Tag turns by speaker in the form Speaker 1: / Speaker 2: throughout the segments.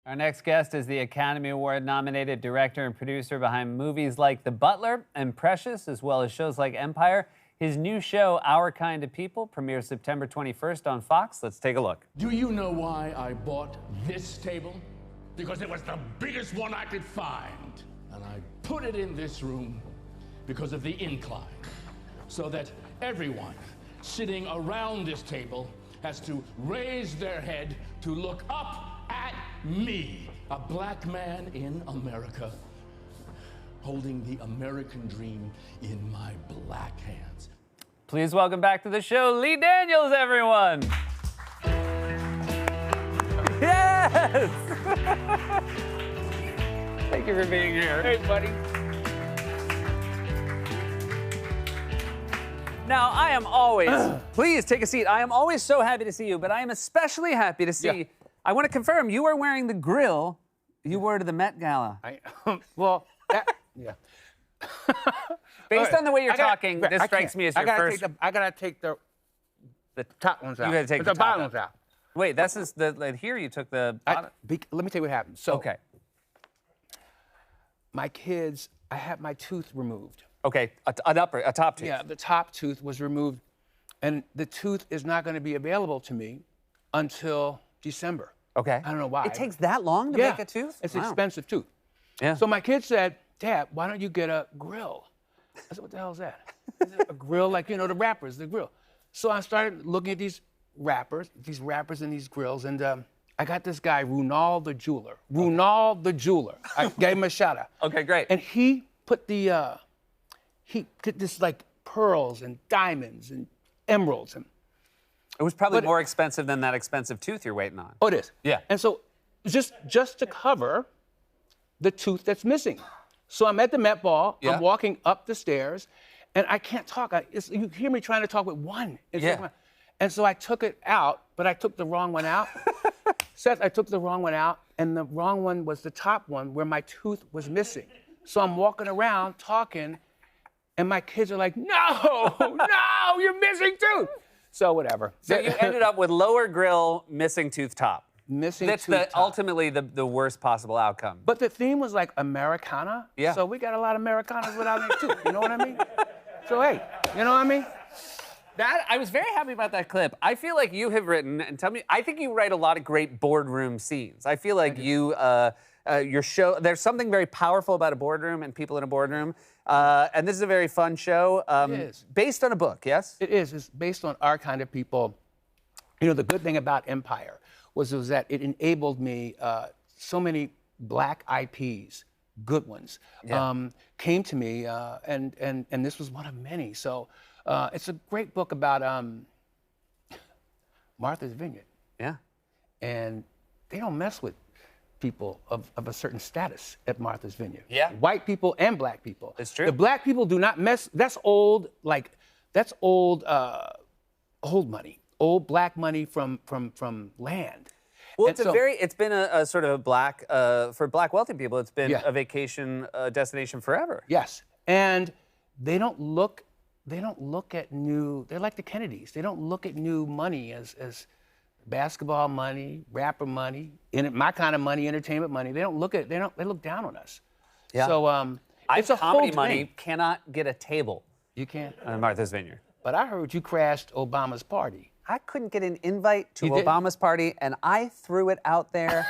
Speaker 1: Our next guest is the Academy Award-nominated director and producer behind movies like The Butler and Precious, as well as shows like Empire. His new show, Our Kind of People, premieres September 21st on Fox. Let's take a look.
Speaker 2: Do you know why I bought this table? Because it was the biggest one I could find. And I put it in this room because of the incline, so that everyone sitting around this table has to raise their head to look up at me, a black man in America, holding the American dream in my black hands.
Speaker 1: Please welcome back to the show, Lee Daniels, everyone. Yes! Thank you for being here.
Speaker 3: Hey, buddy.
Speaker 1: Now, I am always, please take a seat. I am always so happy to see you, but I am especially happy to see,
Speaker 3: Yeah.
Speaker 1: I want to confirm, you are wearing the grill you wore to the Met Gala.
Speaker 3: Yeah.
Speaker 1: Based on the way you're talking, this
Speaker 3: I
Speaker 1: strikes
Speaker 3: can't.
Speaker 1: me as your first.
Speaker 3: I gotta take the top ones out.
Speaker 1: You gotta take
Speaker 3: the
Speaker 1: the top
Speaker 3: bottom
Speaker 1: out.
Speaker 3: ones out.
Speaker 1: Wait, this is here you took the bottom.
Speaker 3: Let me tell you what happened. So,
Speaker 1: Okay.
Speaker 3: my kids, I had my tooth removed.
Speaker 1: Okay, a top tooth.
Speaker 3: Yeah, the top tooth was removed, and the tooth is not going to be available to me until December.
Speaker 1: Okay.
Speaker 3: I don't know why.
Speaker 1: It takes that long to make a tooth?
Speaker 3: It's
Speaker 1: Wow.
Speaker 3: an expensive tooth.
Speaker 1: Yeah.
Speaker 3: So my kid said, Dad, why don't you get a grill? I said, what the hell is that? Is it a grill, like, the rappers, the grill. So I started looking at these rappers and these grills, and I got this guy, Runal the jeweler. Runal the jeweler. I gave him a shout out.
Speaker 1: Okay, great.
Speaker 3: And he put he did this like pearls and diamonds and emeralds and
Speaker 1: It was probably
Speaker 3: But-
Speaker 1: more expensive than that expensive tooth you're waiting on.
Speaker 3: oh, it is.
Speaker 1: Yeah.
Speaker 3: And so just to cover the tooth that's missing. So I'm at the Met Ball.
Speaker 1: Yeah.
Speaker 3: I'm walking up the stairs, and I can't talk. You hear me trying to talk with one.
Speaker 1: Yeah.
Speaker 3: And so I took it out, but I took the wrong one out. Seth, I took the wrong one out, and the wrong one was the top one where my tooth was missing. So I'm walking around talking, and my kids are like, no, no, you're missing tooth. So whatever.
Speaker 1: So you ended up with lower grill, missing tooth top.
Speaker 3: missing
Speaker 1: That's
Speaker 3: tooth top.
Speaker 1: ultimately the worst possible outcome.
Speaker 3: But the theme was like Americana.
Speaker 1: Yeah.
Speaker 3: So we got a lot of Americanas without any tooth. You know what I mean? So hey, you know what I mean?
Speaker 1: I was very happy about that clip. I feel like you have written, and tell me, I think you write a lot of great boardroom scenes. I feel like your show, there's something very powerful about a boardroom and people in a boardroom. And this is a very fun show.
Speaker 3: It is.
Speaker 1: Based on a book, yes?
Speaker 3: It is. It's based on Our Kind of People. The good thing about Empire was that it enabled me, so many black IPs, good ones,
Speaker 1: Yeah.
Speaker 3: came to me, and this was one of many. So it's a great book about Martha's Vineyard.
Speaker 1: Yeah.
Speaker 3: And they don't mess with people of a certain status at Martha's Vineyard.
Speaker 1: Yeah.
Speaker 3: White people and black people.
Speaker 1: It's true.
Speaker 3: The black people do not mess. That's old money. Old black money from land.
Speaker 1: Well,
Speaker 3: And
Speaker 1: it's been a sort of black, for black wealthy people, it's been
Speaker 3: Yeah.
Speaker 1: a vacation destination forever.
Speaker 3: Yes. And they don't look at new, they're like the Kennedys. They don't look at new money as basketball money, rapper money, my kind of money, entertainment money. They look down on us.
Speaker 1: Yeah.
Speaker 3: So it's a
Speaker 1: comedy
Speaker 3: whole
Speaker 1: money
Speaker 3: thing.
Speaker 1: cannot get a table
Speaker 3: You can't.
Speaker 1: at Martha's Vineyard.
Speaker 3: But I heard you crashed Obama's party.
Speaker 1: I couldn't get an invite to
Speaker 3: You didn't?
Speaker 1: Obama's party, and I threw it out there.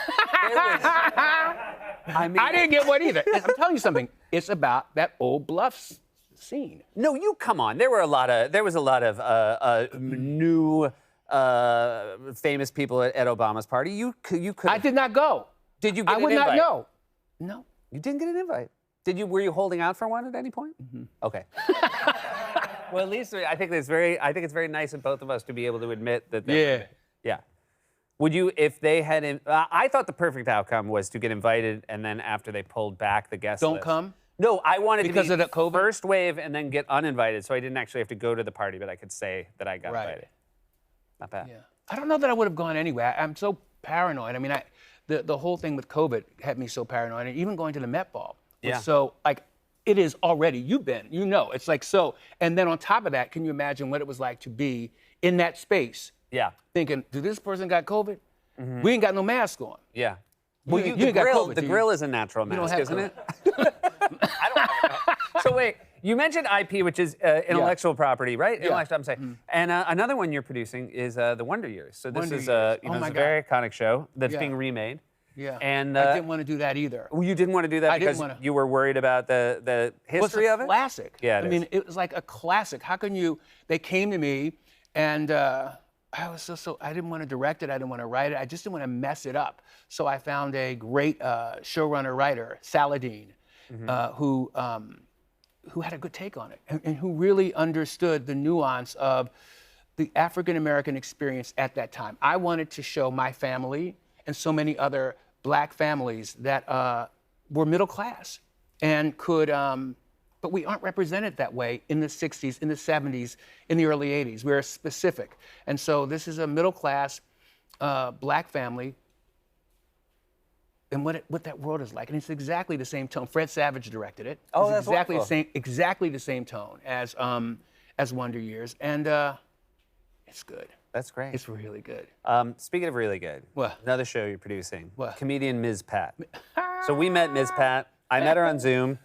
Speaker 1: I mean,
Speaker 3: I didn't get one either. I'm telling you something. It's about that old Bluffs scene.
Speaker 1: no, you come on. There was a lot of new famous people at Obama's party. You could.
Speaker 3: I did not go.
Speaker 1: Did you get
Speaker 3: I
Speaker 1: an
Speaker 3: would
Speaker 1: invite?
Speaker 3: not know. No.
Speaker 1: You didn't get an invite. Were you holding out for one at any point? Mm-hmm. Okay. Well, at least I think it's very nice of both of us to be able to admit that. Yeah. Would you, if they had, I thought the perfect outcome was to get invited and then after they pulled back the guest
Speaker 3: Don't
Speaker 1: list.
Speaker 3: come?
Speaker 1: No, I wanted
Speaker 3: Because
Speaker 1: to be
Speaker 3: of the COVID?
Speaker 1: first wave and then get uninvited, so I didn't actually have to go to the party, but I could say that I got
Speaker 3: Right.
Speaker 1: invited. Not bad.
Speaker 3: Yeah. I don't know that I would have gone anyway. I'm so paranoid. I mean, the whole thing with COVID had me so paranoid, and even going to the Met Ball was
Speaker 1: Yeah.
Speaker 3: so, like, it is already, you've been, it's like so. And then on top of that, can you imagine what it was like to be in that space
Speaker 1: Yeah.
Speaker 3: thinking, do this person got COVID? We ain't got no mask on.
Speaker 1: Yeah. Well,
Speaker 3: you
Speaker 1: the
Speaker 3: ain't got
Speaker 1: grill,
Speaker 3: COVID,
Speaker 1: the
Speaker 3: do you?
Speaker 1: grill is a natural
Speaker 3: don't
Speaker 1: mask,
Speaker 3: have
Speaker 1: isn't
Speaker 3: COVID.
Speaker 1: it? I don't have it. So wait, you mentioned IP, which is intellectual property, right?
Speaker 3: Yeah.
Speaker 1: Intellectual, I'm saying. And another one you're producing is The Wonder Years. So this
Speaker 3: Wonder
Speaker 1: is
Speaker 3: Years.
Speaker 1: you
Speaker 3: Oh
Speaker 1: know,
Speaker 3: my
Speaker 1: it's a very iconic show that's
Speaker 3: Yeah.
Speaker 1: being remade.
Speaker 3: Yeah.
Speaker 1: And
Speaker 3: I didn't want to do that either.
Speaker 1: well, you didn't want to do that
Speaker 3: I didn't
Speaker 1: because
Speaker 3: wanna-
Speaker 1: you were worried about the history
Speaker 3: Well,
Speaker 1: of
Speaker 3: it's a
Speaker 1: it.
Speaker 3: classic.
Speaker 1: Yeah, it
Speaker 3: I mean,
Speaker 1: is.
Speaker 3: it was like a classic. How can you? They came to me, and I was so I didn't want to direct it. I didn't want to write it. I just didn't want to mess it up. So I found a great showrunner writer, Saladin, who had a good take on it and who really understood the nuance of the African American experience at that time. I wanted to show my family and so many other Black families that were middle class and could, but we aren't represented that way in the 60s, in the 70s, in the early 80s. We're specific. And so this is a middle class Black family and what that world is like. And it's exactly the same tone. Fred Savage directed it.
Speaker 1: Oh,
Speaker 3: It's
Speaker 1: that's
Speaker 3: exactly
Speaker 1: wonderful.
Speaker 3: exactly the same tone as Wonder Years. And it's good.
Speaker 1: That's great.
Speaker 3: It's really good.
Speaker 1: Speaking of really good,
Speaker 3: What?
Speaker 1: another show you're producing,
Speaker 3: What?
Speaker 1: comedian Ms. Pat. So we met Ms. Pat. I met her on Zoom.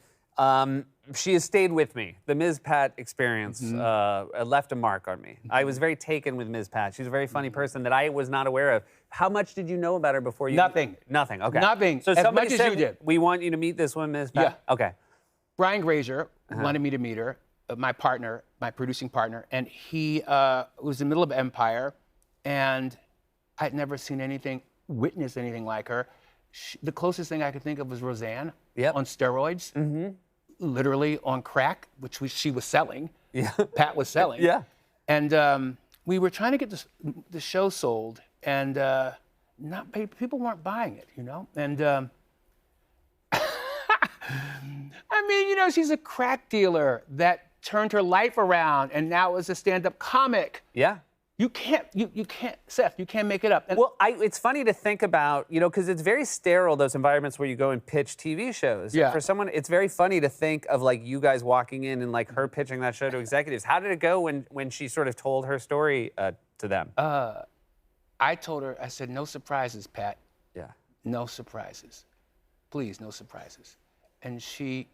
Speaker 1: She has stayed with me. The Ms. Pat experience left a mark on me. I was very taken with Ms. Pat. She's a very funny person that I was not aware of. How much did you know about her before you?
Speaker 3: Nothing.
Speaker 1: Nothing. Okay.
Speaker 3: Nothing.
Speaker 1: So
Speaker 3: As
Speaker 1: somebody
Speaker 3: much as
Speaker 1: said,
Speaker 3: you did.
Speaker 1: we want you to meet this one, Ms. Pat.
Speaker 3: Yeah.
Speaker 1: Okay.
Speaker 3: Brian Grazer
Speaker 1: Uh-huh.
Speaker 3: wanted me to meet her, my partner, my producing partner, and he was in the middle of Empire, and I'd never seen anything, witnessed anything like her. The closest thing I could think of was Roseanne
Speaker 1: Yep.
Speaker 3: on steroids, literally on crack, which she was selling.
Speaker 1: Yeah.
Speaker 3: Pat was selling.
Speaker 1: Yeah.
Speaker 3: And we were trying to get the show sold, and people weren't buying it, you know? And I mean, you know, she's a crack dealer that turned her life around and now is a stand-up comic.
Speaker 1: Yeah.
Speaker 3: You can't, Seth, you can't make it up. And
Speaker 1: Well, it's funny to think about, you know, because it's very sterile, those environments where you go and pitch TV shows.
Speaker 3: Yeah.
Speaker 1: For someone, it's very funny to think of, like, you guys walking in and, like, her pitching that show to executives. How did it go when she sort of told her story to them?
Speaker 3: I told her, I said, no surprises, Pat.
Speaker 1: Yeah.
Speaker 3: No surprises. Please, no surprises. And she,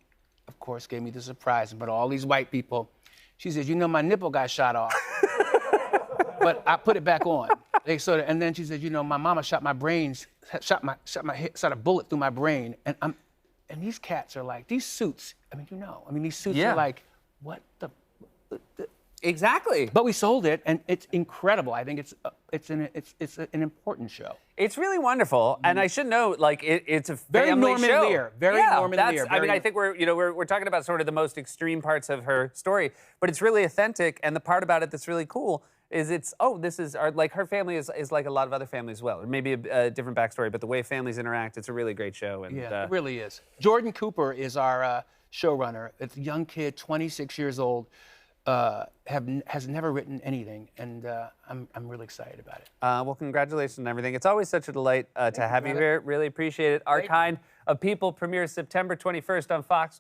Speaker 3: of course, gave me the surprise. But all these white people, she says, you know, my nipple got shot off. But I put it back on. And then she said, you know, my mama shot my brains, shot a bullet through my brain. And these cats are like, these suits, I mean, you know, these suits
Speaker 1: Yeah.
Speaker 3: are like, what the?
Speaker 1: Exactly.
Speaker 3: But we sold it, and it's incredible. I think it's an important show.
Speaker 1: It's really wonderful, and I should note, like, it's a
Speaker 3: Very
Speaker 1: family
Speaker 3: Norman
Speaker 1: show.
Speaker 3: Lear. Very
Speaker 1: yeah,
Speaker 3: Norman
Speaker 1: that's,
Speaker 3: Lear.
Speaker 1: I mean,
Speaker 3: Very-
Speaker 1: I think we're talking about sort of the most extreme parts of her story, but it's really authentic. And the part about it that's really cool is like her family is like a lot of other families as well, or maybe a different backstory. But the way families interact, it's a really great show. And
Speaker 3: Yeah, it really is. Jordan Cooper is our showrunner. It's a young kid, 26 years old, has never written anything, and I'm really excited about it.
Speaker 1: well, congratulations and everything. It's always such a delight to have you
Speaker 3: brother.
Speaker 1: here. Really appreciate it. Our
Speaker 3: Thank you.
Speaker 1: Kind of People premieres September 21st on Fox.